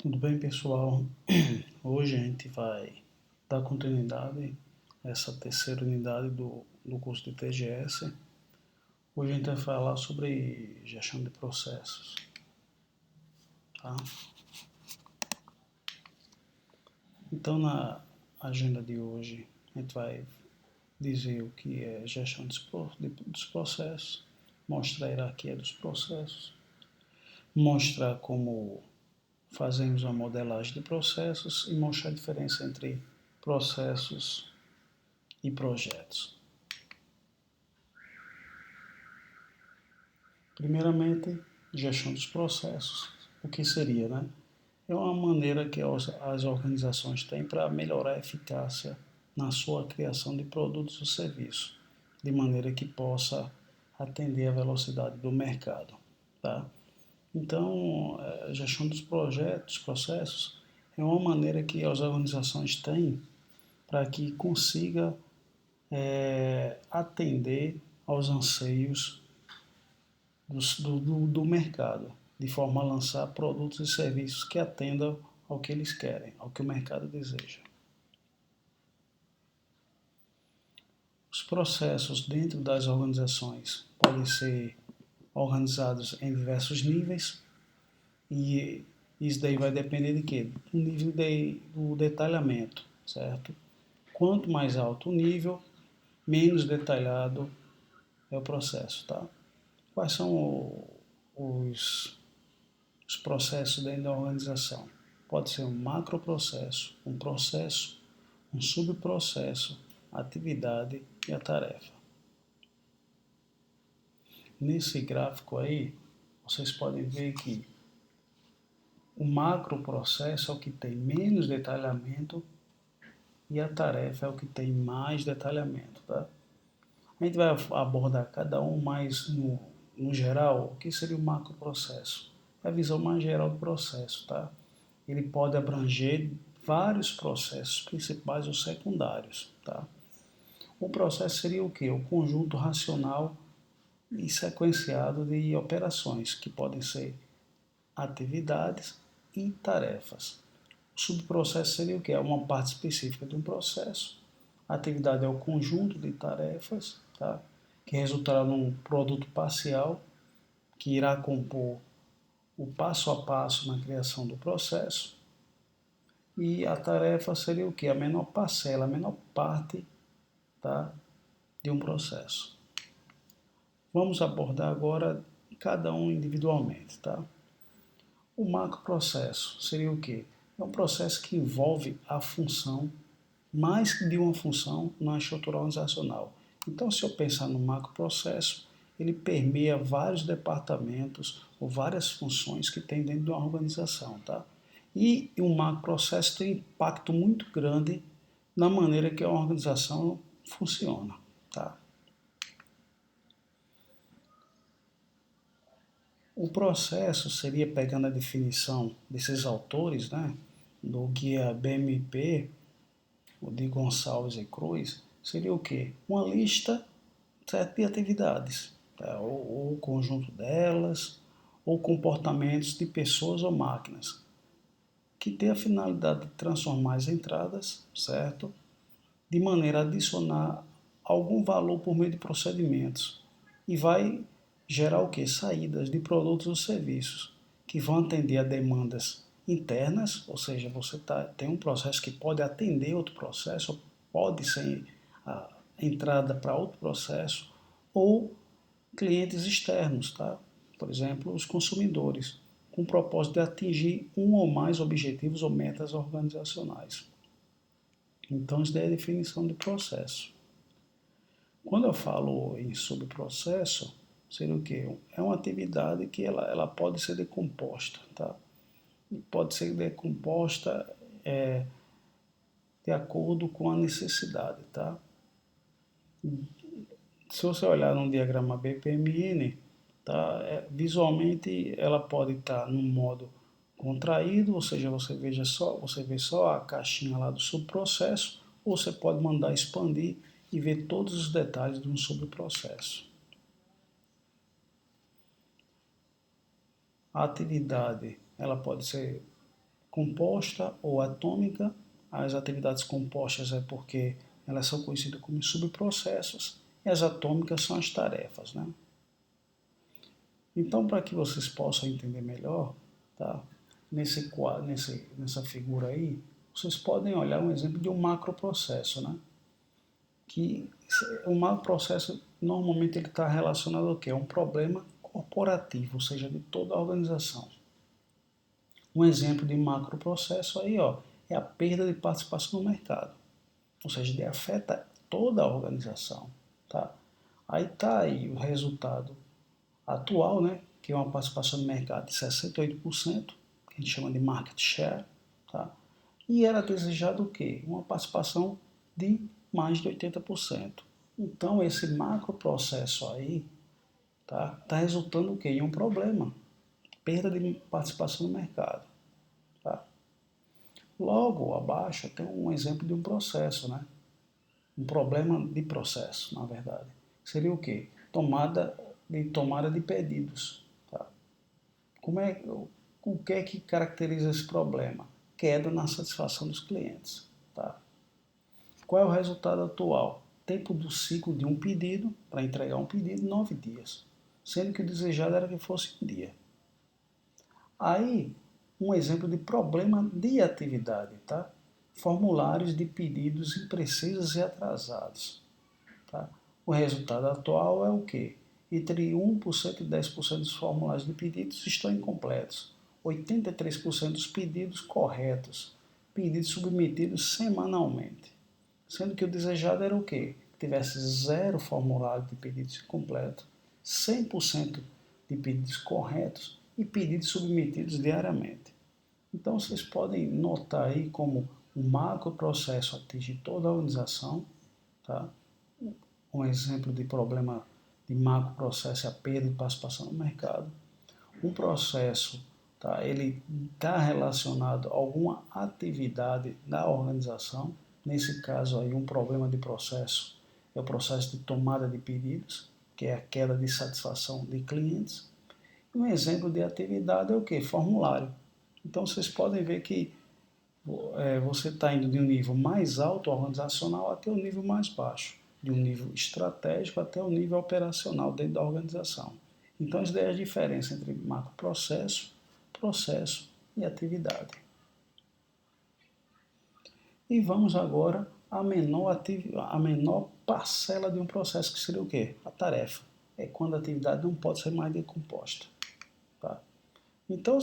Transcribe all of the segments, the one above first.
Tudo bem, pessoal? Hoje a gente vai dar continuidade a essa terceira unidade do curso de TGS. Hoje a gente vai falar sobre gestão de processos, tá? Então, na agenda de hoje, a gente vai dizer o que é gestão dos processos, mostrar a hierarquia dos processos, mostrar como fazemos uma modelagem de processos e mostrar a diferença entre processos e projetos. Primeiramente, gestão dos processos. O que seria, né? É uma maneira que as organizações têm para melhorar a eficácia na sua criação de produtos ou serviços, de maneira que possa atender a velocidade do mercado, tá? Então, a gestão dos projetos, processos, é uma maneira que as organizações têm para que consiga atender aos anseios do mercado, de forma a lançar produtos e serviços que atendam ao que eles querem, ao que o mercado deseja. Os processos dentro das organizações podem ser organizados em diversos níveis e isso daí vai depender de quê? Do nível do detalhamento, certo? Quanto mais alto o nível, menos detalhado é o processo, tá? Quais são os processos dentro da organização? Pode ser um macroprocesso, um processo, um subprocesso, a atividade e a tarefa. Nesse gráfico aí, vocês podem ver que o macroprocesso é o que tem menos detalhamento e a tarefa é o que tem mais detalhamento, tá? A gente vai abordar cada um mais no geral. O que seria o macroprocesso? É a visão mais geral do processo, tá? Ele pode abranger vários processos principais ou secundários, tá? O processo seria o quê? O conjunto racional e sequenciado de operações, que podem ser atividades e tarefas. O subprocesso seria o quê? É uma parte específica de um processo. A atividade é o conjunto de tarefas, tá? Que resultará num produto parcial que irá compor o passo a passo na criação do processo. E a tarefa seria o quê? A menor parcela, a menor parte, tá, de um processo. Vamos abordar agora cada um individualmente, tá? O macroprocesso seria o quê? É um processo que envolve a função, mais de uma função na estrutura organizacional. Então, se eu pensar no macroprocesso, ele permeia vários departamentos ou várias funções que tem dentro de uma organização, tá? E um macroprocesso tem um impacto muito grande na maneira que a organização funciona, tá? O processo seria, pegando a definição desses autores, né, do guia BMP, o de Gonçalves e Cruz, seria o quê? Uma lista, certo, de atividades, tá? Ou o conjunto delas, ou comportamentos de pessoas ou máquinas, que tem a finalidade de transformar as entradas, certo, de maneira a adicionar algum valor por meio de procedimentos e vai gerar o que? Saídas de produtos ou serviços que vão atender a demandas internas, ou seja, você tem um processo que pode atender outro processo, pode ser a entrada para outro processo, ou clientes externos, tá? Por exemplo, os consumidores, com o propósito de atingir um ou mais objetivos ou metas organizacionais. Então, isso daí é a definição de processo. Quando eu falo em subprocesso, seria o quê? É uma atividade que ela pode ser decomposta, tá? Pode ser decomposta de acordo com a necessidade, tá? Se você olhar no diagrama BPMN, tá? Visualmente ela pode estar no modo contraído, ou seja, você vê só a caixinha lá do subprocesso, ou você pode mandar expandir e ver todos os detalhes de um subprocesso. A atividade, ela pode ser composta ou atômica. As atividades compostas é porque elas são conhecidas como subprocessos e as atômicas são as tarefas, né? Então, para que vocês possam entender melhor, tá? Nessa figura aí, vocês podem olhar um exemplo de um macroprocesso, né? Que o macroprocesso normalmente ele está relacionado ao quê? A um problema corporativo, ou seja, de toda a organização. Um exemplo de macroprocesso aí, ó, é a perda de participação no mercado, ou seja, ele afeta toda a organização, tá? Aí tá aí o resultado atual, né, que é uma participação no mercado de 68%, que a gente chama de market share, tá? E era desejado o quê? Uma participação de mais de 80%. Então, esse macroprocesso aí tá resultando o quê? Em um problema, perda de participação no mercado. Tá? Logo abaixo tem um exemplo de um processo, né? Um problema de processo, na verdade. Seria o quê? Tomada de pedidos. Tá? O que é que caracteriza esse problema? Queda na satisfação dos clientes. Tá? Qual é o resultado atual? Tempo do ciclo de um pedido, para entregar um pedido, 9 dias. Sendo que o desejado era que fosse um dia. Aí, um exemplo de problema de atividade, tá? Formulários de pedidos imprecisos e atrasados. Tá? O resultado atual é o quê? Entre 1% e 10% dos formulários de pedidos estão incompletos. 83% dos pedidos corretos. Pedidos submetidos semanalmente. Sendo que o desejado era o quê? Que tivesse 0 formulário de pedidos incompletos, 100% de pedidos corretos e pedidos submetidos diariamente. Então vocês podem notar aí como o macroprocesso atinge toda a organização, tá? Um exemplo de problema de macroprocesso é a perda de participação no mercado. Um processo, tá? Ele está relacionado a alguma atividade da organização. Nesse caso aí, um problema de processo é o processo de tomada de pedidos, que é a queda de satisfação de clientes. Um exemplo de atividade é o que? Formulário. Então vocês podem ver que você está indo de um nível mais alto organizacional até um nível mais baixo, de um nível estratégico até o nível operacional dentro da organização. Então isso daí é a diferença entre macroprocesso, processo e atividade. E vamos agora à menor parcela de um processo, que seria o quê? A tarefa. É quando a atividade não pode ser mais decomposta. Tá? Então,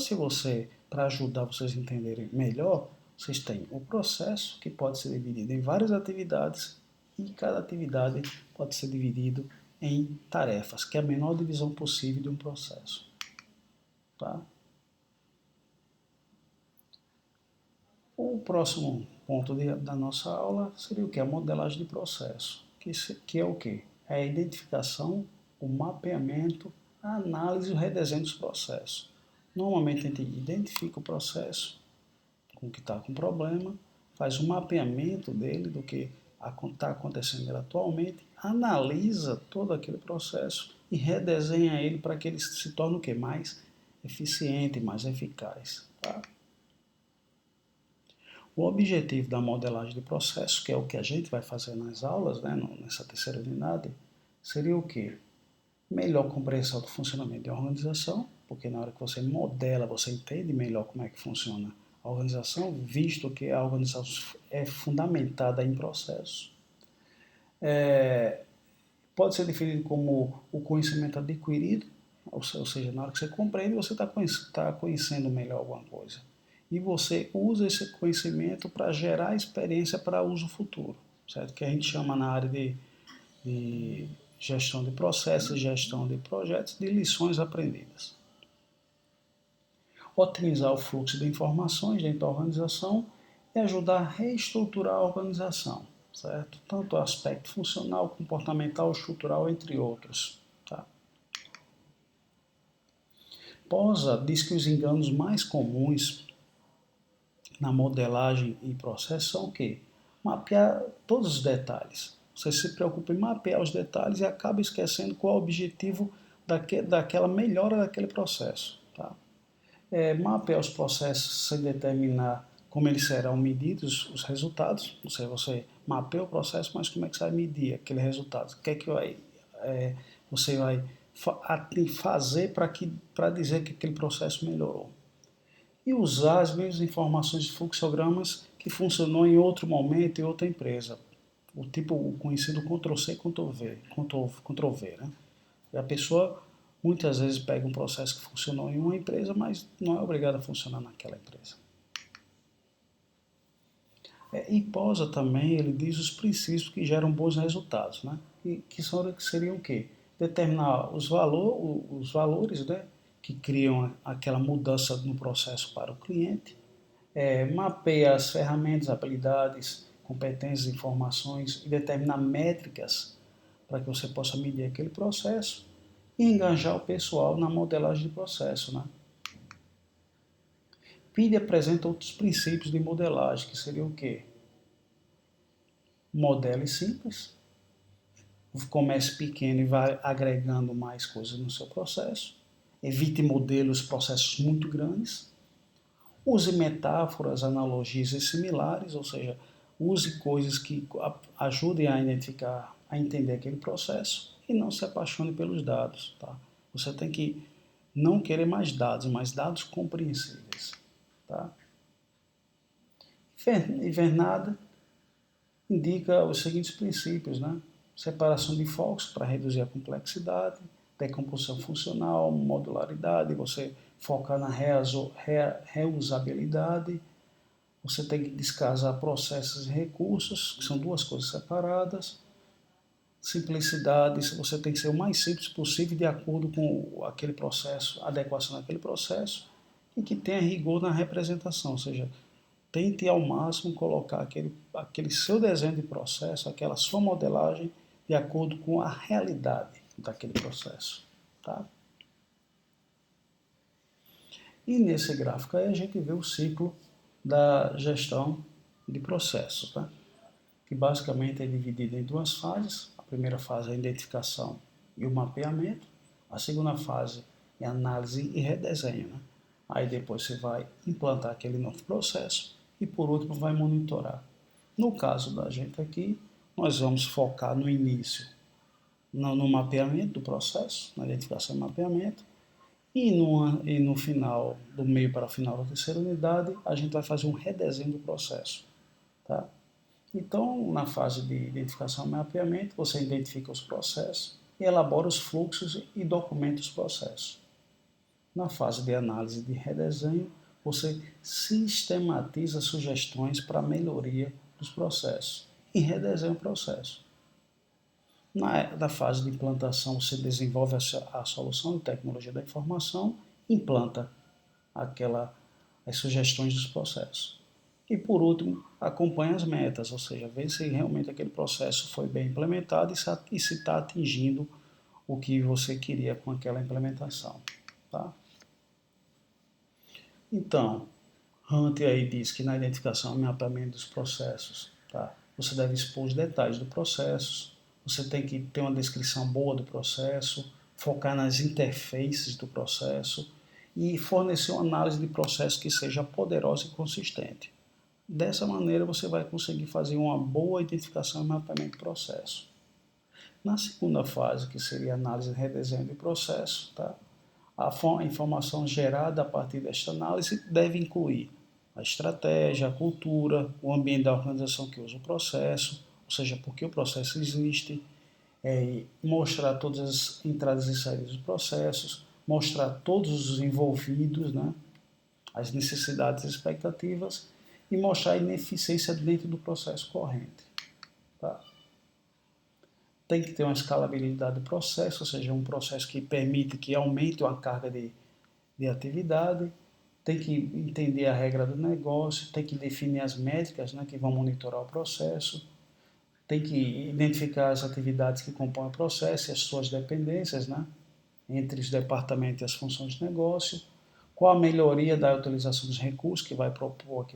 para ajudar vocês a entenderem melhor, vocês têm o processo, que pode ser dividido em várias atividades, e cada atividade pode ser dividido em tarefas, que é a menor divisão possível de um processo. Tá? O próximo ponto da nossa aula seria o que? A modelagem de processo, que é o que? É a identificação, o mapeamento, a análise e o redesenho dos processos. Normalmente a gente identifica o processo com o que está com problema, faz um mapeamento dele, do que está acontecendo atualmente, analisa todo aquele processo e redesenha ele para que ele se torne o que? Mais eficiente, mais eficaz. Tá? O objetivo da modelagem de processo, que é o que a gente vai fazer nas aulas, né, nessa terceira unidade, seria o quê? Melhor compreensão do funcionamento de uma organização, porque na hora que você modela, você entende melhor como é que funciona a organização, visto que a organização é fundamentada em processos. Pode ser definido como o conhecimento adquirido, ou seja, na hora que você compreende, você está conhecendo melhor alguma coisa. E você usa esse conhecimento para gerar experiência para uso futuro, certo? Que a gente chama na área de gestão de processos, gestão de projetos, de lições aprendidas. Otimizar o fluxo de informações dentro da organização e ajudar a reestruturar a organização, certo? Tanto o aspecto funcional, comportamental, estrutural, entre outros. Tá? Posa diz que os enganos mais comuns na modelagem e processo são o quê? Mapear todos os detalhes. Você se preocupa em mapear os detalhes e acaba esquecendo qual é o objetivo daquela melhora daquele processo. Tá? mapear os processos sem determinar como eles serão medidos, os resultados. Ou seja, você mapeia o processo, mas como é que você vai medir aquele resultado? O que é que você vai fazer para dizer que aquele processo melhorou? E usar as mesmas informações de fluxogramas que funcionou em outro momento, em outra empresa. O tipo conhecido Ctrl+C, Ctrl+V, Ctrl+V, né? E a pessoa muitas vezes pega um processo que funcionou em uma empresa, mas não é obrigado a funcionar naquela empresa. E POSA também, ele diz os princípios que geram bons resultados, né? E que seriam o quê? Determinar os valores, né, que criam aquela mudança no processo para o cliente, mapeia as ferramentas, habilidades, competências, informações e determinar métricas para que você possa medir aquele processo e engajar o pessoal na modelagem de processo, né? PID apresenta outros princípios de modelagem, que seria o quê? Modele simples, comece pequeno e vai agregando mais coisas no seu processo, evite modelos, processos muito grandes, use metáforas, analogias e similares, ou seja, use coisas que ajudem a identificar, a entender aquele processo e não se apaixone pelos dados, tá? Você tem que não querer mais dados, mas dados compreensíveis, tá? Invernada indica os seguintes princípios, né? Separação de focos para reduzir a complexidade, decomposição funcional, modularidade, você focar na reusabilidade, você tem que descasar processos e recursos, que são duas coisas separadas. Simplicidade, você tem que ser o mais simples possível de acordo com aquele processo, adequação daquele processo, e que tenha rigor na representação, ou seja, tente ao máximo colocar aquele seu desenho de processo, aquela sua modelagem, de acordo com a realidade daquele processo. Tá? E nesse gráfico aí a gente vê o ciclo da gestão de processos, tá? Que basicamente é dividido em duas fases. A primeira fase é a identificação e o mapeamento. A segunda fase é análise e redesenho, né? Aí depois você vai implantar aquele novo processo e por último vai monitorar. No caso da gente aqui, nós vamos focar no início, no mapeamento do processo, na identificação e mapeamento, e no final, do meio para o final da terceira unidade, a gente vai fazer um redesenho do processo. Tá? Então, na fase de identificação e mapeamento, você identifica os processos e elabora os fluxos e documenta os processos. Na fase de análise de redesenho, você sistematiza sugestões para melhoria dos processos e redesenha o processo. Na fase de implantação, você desenvolve a solução de tecnologia da informação, implanta as sugestões dos processos. E, por último, acompanha as metas, ou seja, vê se realmente aquele processo foi bem implementado e se está atingindo o que você queria com aquela implementação. Tá? Então, Hunt aí diz que na identificação e mapeamento dos processos, tá? Você deve expor os detalhes do processo, você tem que ter uma descrição boa do processo, focar nas interfaces do processo e fornecer uma análise de processo que seja poderosa e consistente. Dessa maneira você vai conseguir fazer uma boa identificação e mapeamento do processo. Na segunda fase, que seria a análise e redesenho de processo, tá? A informação gerada a partir desta análise deve incluir a estratégia, a cultura, o ambiente da organização que usa o processo, ou seja, por que o processo existe, mostrar todas as entradas e saídas dos processos, mostrar todos os envolvidos, né, as necessidades e expectativas, e mostrar a ineficiência dentro do processo corrente. Tá? Tem que ter uma escalabilidade do processo, ou seja, um processo que permite que aumente a carga de atividade, tem que entender a regra do negócio, tem que definir as métricas, né, que vão monitorar o processo, tem que identificar as atividades que compõem o processo e as suas dependências, né, entre os departamentos e as funções de negócio, qual a melhoria da utilização dos recursos que vai propor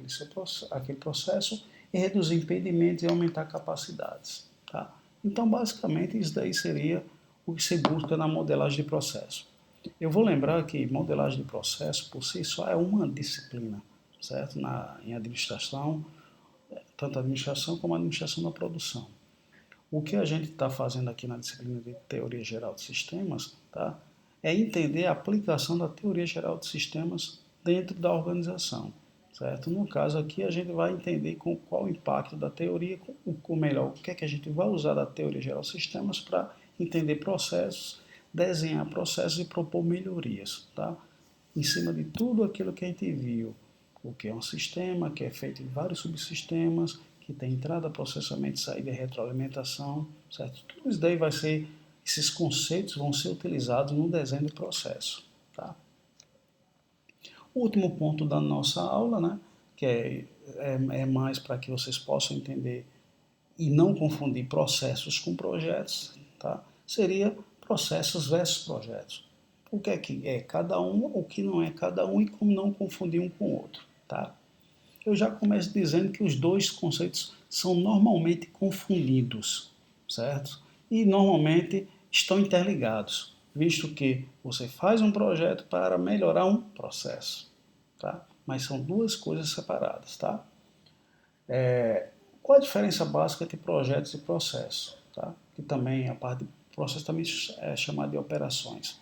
aquele processo e reduzir impedimentos e aumentar capacidades. Tá? Então, basicamente, isso daí seria o que se busca na modelagem de processo. Eu vou lembrar que modelagem de processo, por si só, é uma disciplina, certo? Em administração, tanto a administração como a administração da produção. O que a gente está fazendo aqui na disciplina de Teoria Geral de Sistemas, tá? É entender a aplicação da Teoria Geral de Sistemas dentro da organização, certo? No caso aqui, a gente vai entender qual o impacto da teoria, ou melhor, o que é que a gente vai usar da Teoria Geral de Sistemas para entender processos, desenhar processos e propor melhorias, tá? Em cima de tudo aquilo que a gente viu, o que é um sistema, que é feito de vários subsistemas, que tem entrada, processamento, saída e retroalimentação, certo? Tudo isso daí vai ser, esses conceitos vão ser utilizados no desenho do processo, tá? O último ponto da nossa aula, né, que é mais para que vocês possam entender e não confundir processos com projetos, tá? Seria processos versus projetos. O que é cada um, o que não é cada um e como não confundir um com o outro, tá? Eu já começo dizendo que os dois conceitos são normalmente confundidos, certo? E normalmente estão interligados, visto que você faz um projeto para melhorar um processo, tá? Mas são duas coisas separadas, tá? Qual a diferença básica entre projetos e processo, tá? Que também a parte de processo também é chamada de operações.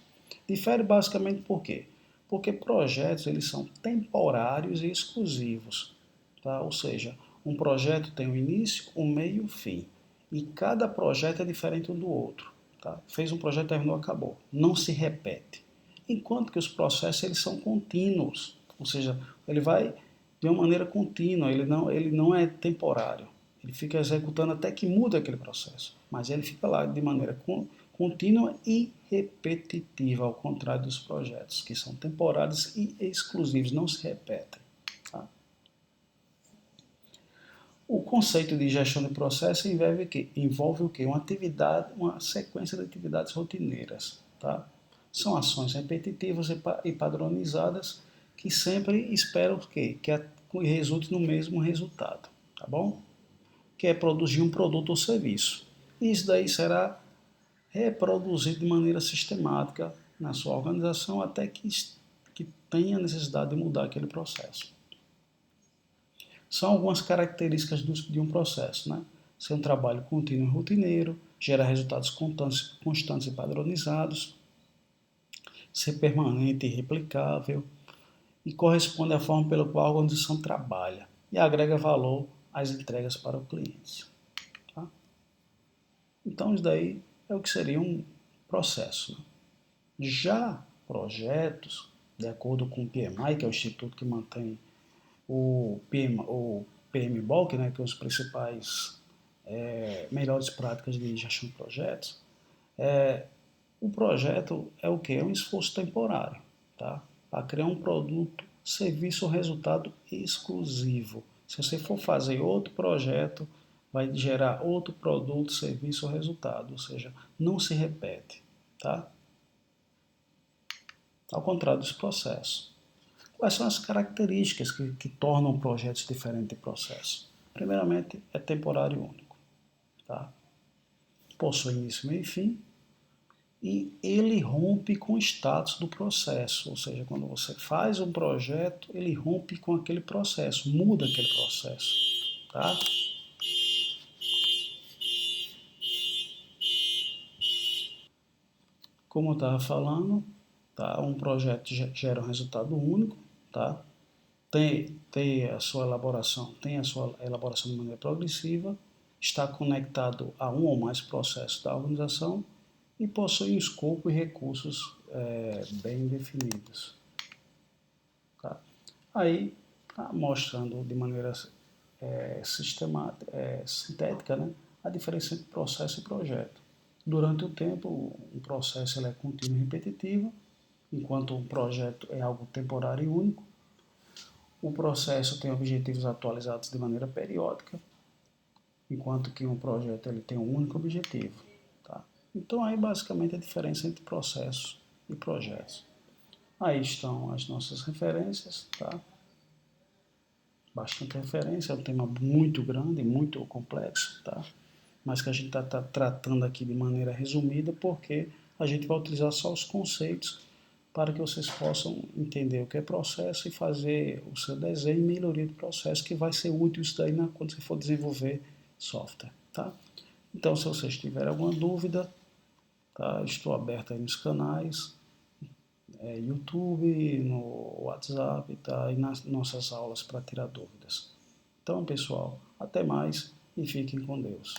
Difere basicamente por quê? Porque projetos eles são temporários e exclusivos, tá? Ou seja, um projeto tem um início, um meio e um fim. E cada projeto é diferente um do outro, tá? Fez um projeto, terminou, acabou. Não se repete. Enquanto que os processos eles são contínuos, ou seja, ele vai de uma maneira contínua, ele não é temporário. Ele fica executando até que muda aquele processo, mas ele fica lá de maneira contínua e repetitiva, ao contrário dos projetos, que são temporários e exclusivos, não se repetem. Tá? O conceito de gestão de processo envolve o quê? Uma atividade, uma sequência de atividades rotineiras. Tá? São ações repetitivas e padronizadas que sempre esperam o quê? Que resulte no mesmo resultado. Tá bom? Que é produzir um produto ou serviço. Isso daí será reproduzido de maneira sistemática na sua organização até que tenha necessidade de mudar aquele processo. São algumas características de um processo, né? Ser um trabalho contínuo e rotineiro, gerar resultados constantes e padronizados, ser permanente e replicável e corresponde à forma pela qual a organização trabalha e agrega valor às entregas para o cliente. Tá? Então, isso daí é o que seria um processo. Né? Já projetos, de acordo com o PMI, que é o instituto que mantém o PMBOK, né, que é os principais melhores práticas de gestão de projetos, o projeto é o que? É um esforço temporário, tá? Para criar um produto, serviço ou resultado exclusivo. Se você for fazer outro projeto, vai gerar outro produto, serviço ou resultado, ou seja, não se repete, tá? Ao contrário dos processos. Quais são as características que tornam projetos diferentes de processo? Primeiramente, é temporário e único. Tá? Possui início, meio e fim. E ele rompe com o status do processo. Ou seja, quando você faz um projeto, ele rompe com aquele processo, muda aquele processo. Tá? Como eu estava falando, tá? Um projeto gera um resultado único. Tá? Tem a sua elaboração de maneira progressiva, está conectado a um ou mais processos da organização e possui um escopo e recursos bem definidos. Tá? Aí, mostrando de maneira sintética, né, a diferença entre processo e projeto. Durante o tempo, um processo ele é contínuo e repetitivo, enquanto um projeto é algo temporário e único. O processo tem objetivos atualizados de maneira periódica, enquanto que um projeto ele tem um único objetivo. Tá? Então, aí basicamente a diferença entre processos e projetos. Aí estão as nossas referências, tá? Bastante referência, é um tema muito grande, muito complexo, tá? Mas que a gente está tratando aqui de maneira resumida, porque a gente vai utilizar só os conceitos para que vocês possam entender o que é processo e fazer o seu desenho e melhoria do processo, que vai ser útil isso daí quando você for desenvolver software, tá? Então, se vocês tiverem alguma dúvida, tá? Estou aberto aí nos canais, YouTube, no WhatsApp, tá? E nas nossas aulas para tirar dúvidas. Então, pessoal, até mais e fiquem com Deus.